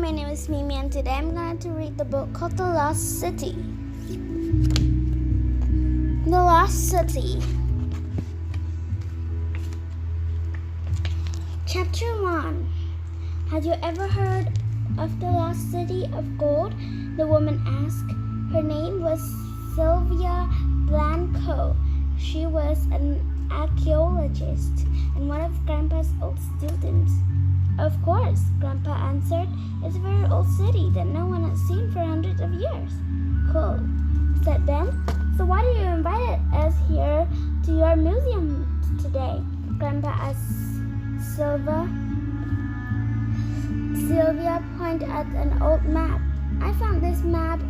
my name is Mimi and today I'm going to read the book called The Lost City. The Lost City. Chapter 1. Have you ever heard of the Lost City of Gold? The woman asked. Her name was Sylvia Blanco. She was an archaeologist and one of Grandpa's old students. Of course, Grandpa answered. It's a very old city that no one has seen for hundreds of years. Cool, said Ben. So why do you invite us here to your museum today? Grandpa asked Sylvia pointed at an old map. I found this map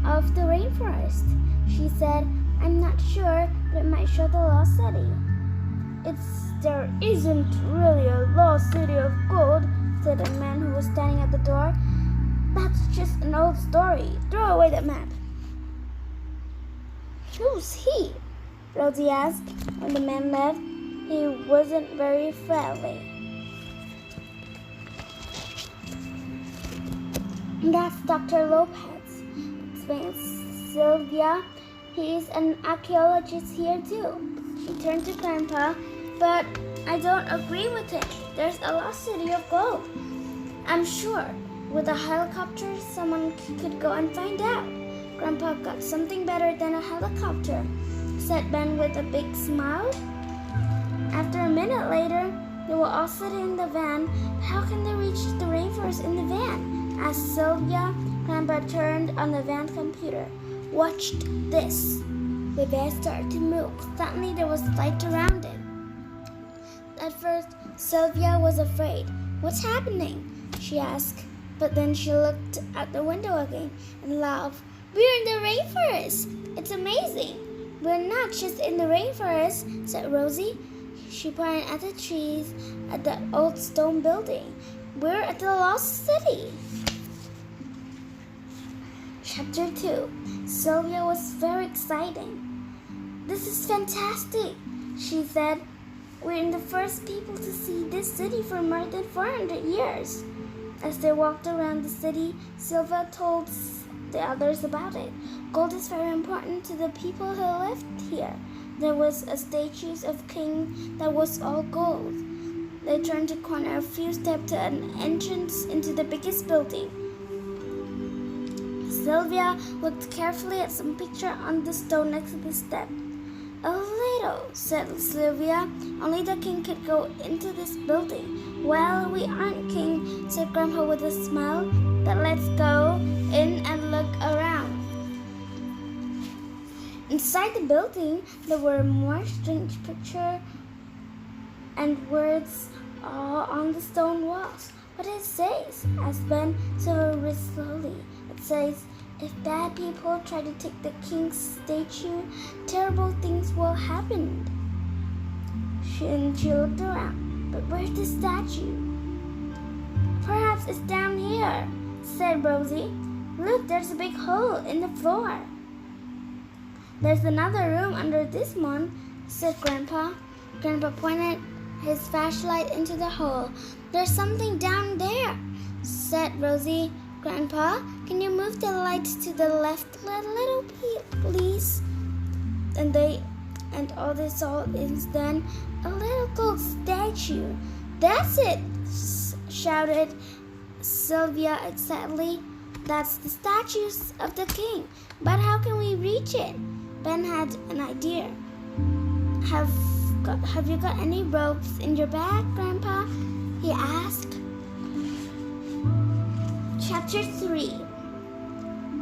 of the rainforest. She said, I'm not sure, but it might show the lost city. There isn't really a lost city of gold, said a man who was standing at the door. That's just an old story. Throw away that map. Who's he? Rosie asked. When the man left, he wasn't very friendly. That's Dr. Lopez, explained Sylvia. He's an archaeologist here too. She turned to Grandpa. But I don't agree with him. There's a lost city of gold. I'm sure with a helicopter someone could go and find out. Grandpa got something better than a helicopter, said Ben with a big smile. After a minute later, they were all sitting in the van. How can they reach the rainforest in the van? Asked Sylvia. Grandpa turned on the van computer. Watch this. The van started to move. Suddenly there was light around it. At first, Sylvia was afraid. What's happening? She asked. But then she looked out the window again and laughed. We're in the rainforest. It's amazing. We're not just in the rainforest, said Rosie. She pointed at the trees at the old stone building. We're at the lost city. Chapter 2. Sylvia was very excited. This is fantastic, she said. We're the first people to see this city for more than 400 years. As they walked around the city, Sylvia told the others about it. Gold is very important to the people who lived here. There was a statue of king that was all gold. They turned the corner a few steps to an entrance into the biggest building. Sylvia looked carefully at some picture on the stone next to the step. A little, said Sylvia. Only the king could go into this building. Well, we aren't king, said Grandpa with a smile. But let's go in and look around. Inside the building, there were more strange pictures and words all on the stone walls. What does it say? Asked Ben. Sylvia read slowly. It says, if bad people try to take the king's statue, terrible things will happen. She looked around. But where's the statue? Perhaps it's down here, said Rosie. Look, there's a big hole in the floor. There's another room under this one, said Grandpa. Grandpa pointed his flashlight into the hole. There's something down there, said Rosie. Grandpa, can you move the lights to the left a little, please? And all they saw is then a little gold statue. That's it, shouted Sylvia excitedly. That's the statue of the king. But how can we reach it? Ben had an idea. Have you got any ropes in your bag, Grandpa? He asked. Chapter 3.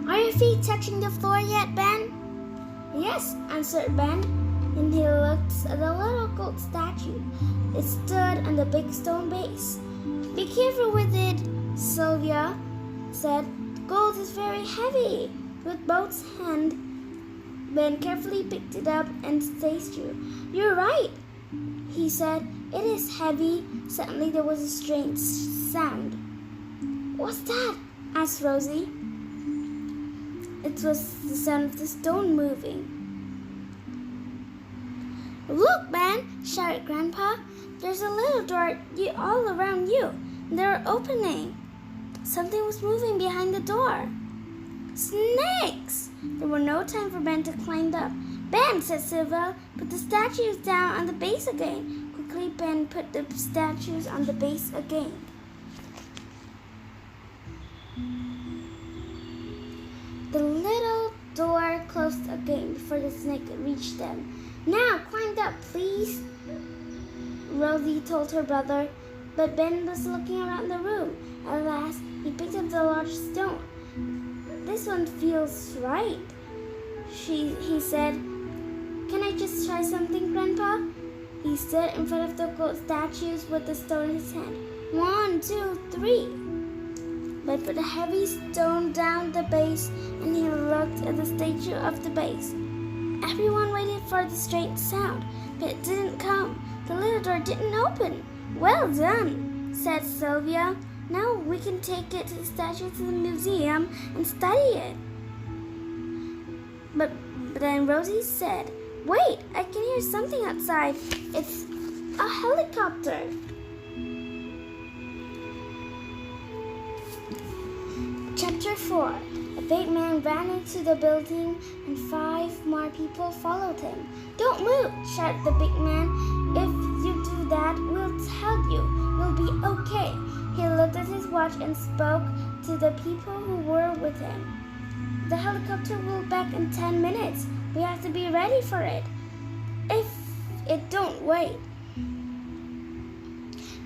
Are your feet touching the floor yet, Ben? Yes, answered Ben, and he looked at the little gold statue. It stood on the big stone base. Be careful with it, Sylvia said. Gold is very heavy. With both hands, Ben carefully picked it up and stayed still. You're right, he said. It is heavy. Suddenly there was a strange sound. What's that? Asked Rosie. It was the sound of the stone moving. Look, Ben, shouted Grandpa. There's a little door all around you. They're opening. something was moving behind the door. Snakes! There was no time for Ben to climb up. Ben, said Sylvia, put the statues down on the base again. Quickly, Ben put the statues on the base again. The little door closed again before the snake could reach them. Now, climb up, please, Rosie told her brother, but Ben was looking around the room. At last, he picked up the large stone. This one feels right, he said. Can I just try something, Grandpa? He stood in front of the gold statues with the stone in his hand. 1, 2, 3. Ben put a heavy stone down the base, and he looked at the statue of the base. Everyone waited for the strange sound, but it didn't come. The little door didn't open. Well done, said Sylvia. Now we can take it to the statue to the museum and study it. But then Rosie said, wait, I can hear something outside. It's a helicopter. Chapter 4. A big man ran into the building and 5 more people followed him. Don't move, shouted the big man. If you do that, we'll tell you. You'll be okay. He looked at his watch and spoke to the people who were with him. The helicopter will be back in 10 minutes. We have to be ready for it. If it don't wait.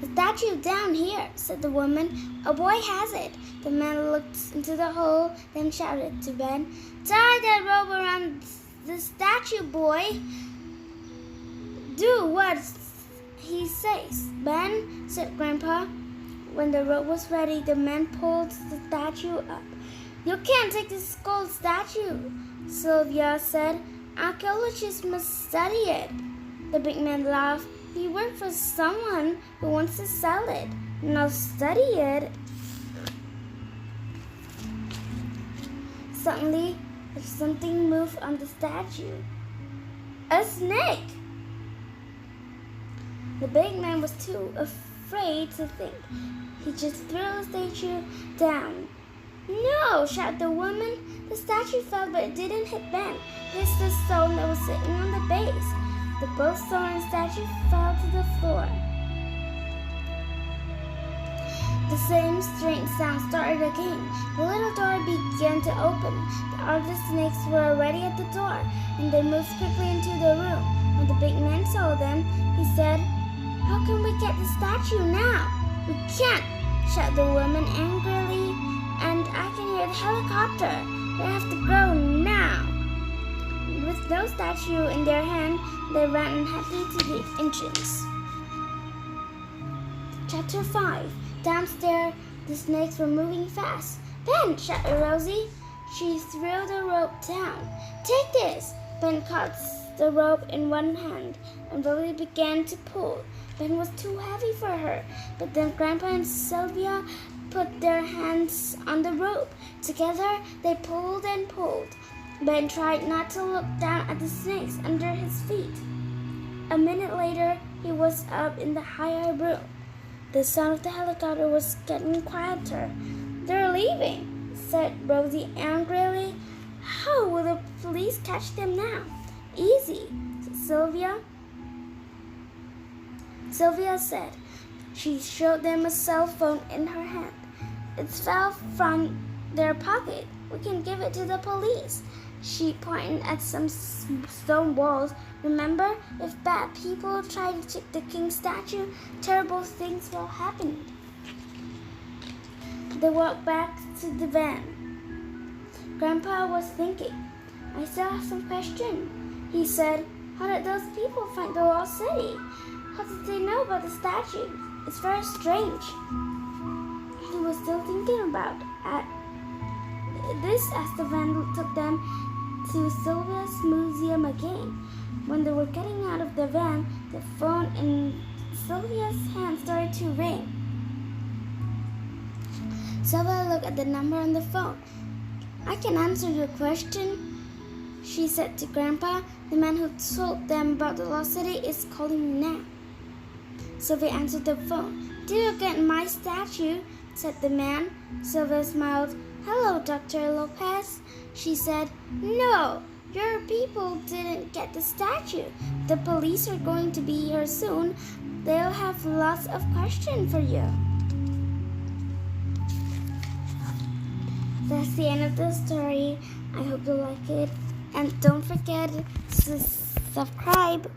The statue down here, said the woman. A boy has it. The man looked into the hole, then shouted to Ben, tie that rope around the statue, boy. Do what he says. Ben, said Grandpa. When the rope was ready, the man pulled the statue up. You can't take this gold statue, Sylvia said. Archaeologists must study it. The big man laughed. He worked for someone who wants to sell it, not study it. Suddenly, something moved on the statue. A snake! The big man was too afraid to think. He just threw the statue down. No, shouted the woman. The statue fell, but it didn't hit Ben. It hit the stone that was sitting on the base. The both stone and statue fell to the floor. The same strange sound started again. The little door began to open. The other snakes were already at the door, and they moved quickly into the room. When the big man saw them, he said, How can we get the statue now? We can't, shouted the woman angrily, and I can hear the helicopter. They have to go now. With no statue in their hand, they ran happy to the entrance. Chapter 5. Downstairs, the snakes were moving fast. Ben, shouted Rosie. She threw the rope down. Take this. Ben caught the rope in one hand, and Rosie began to pull. Ben was too heavy for her, but then Grandpa and Sylvia put their hands on the rope. Together, they pulled and pulled. Ben tried not to look down at the snakes under his feet. A minute later, he was up in the higher room. The sound of the helicopter was getting quieter. They're leaving, said Rosie angrily. How will the police catch them now? Easy, said Sylvia. Sylvia said. She showed them a cell phone in her hand. It fell from their pocket. We can give it to the police. She pointed at some stone walls. Remember, if bad people try to take the king's statue, terrible things will happen. They walked back to the van. Grandpa was thinking. I still have some questions. He said, how did those people find the lost city? How did they know about the statue? It's very strange. He was still thinking about this as the van took them to Sylvia's museum again. When they were getting out of the van, the phone in Sylvia's hand started to ring. Sylvia looked at the number on the phone. I can answer your question, she said to Grandpa. The man who told them about the lost city is calling now. Sylvia answered the phone. Did you get my statue? said the man. Sylvia smiled. Hello, Dr. Lopez. She said, no, your people didn't get the statue. The police are going to be here soon. They'll have lots of questions for you. That's the end of the story. I hope you like it. And don't forget to subscribe.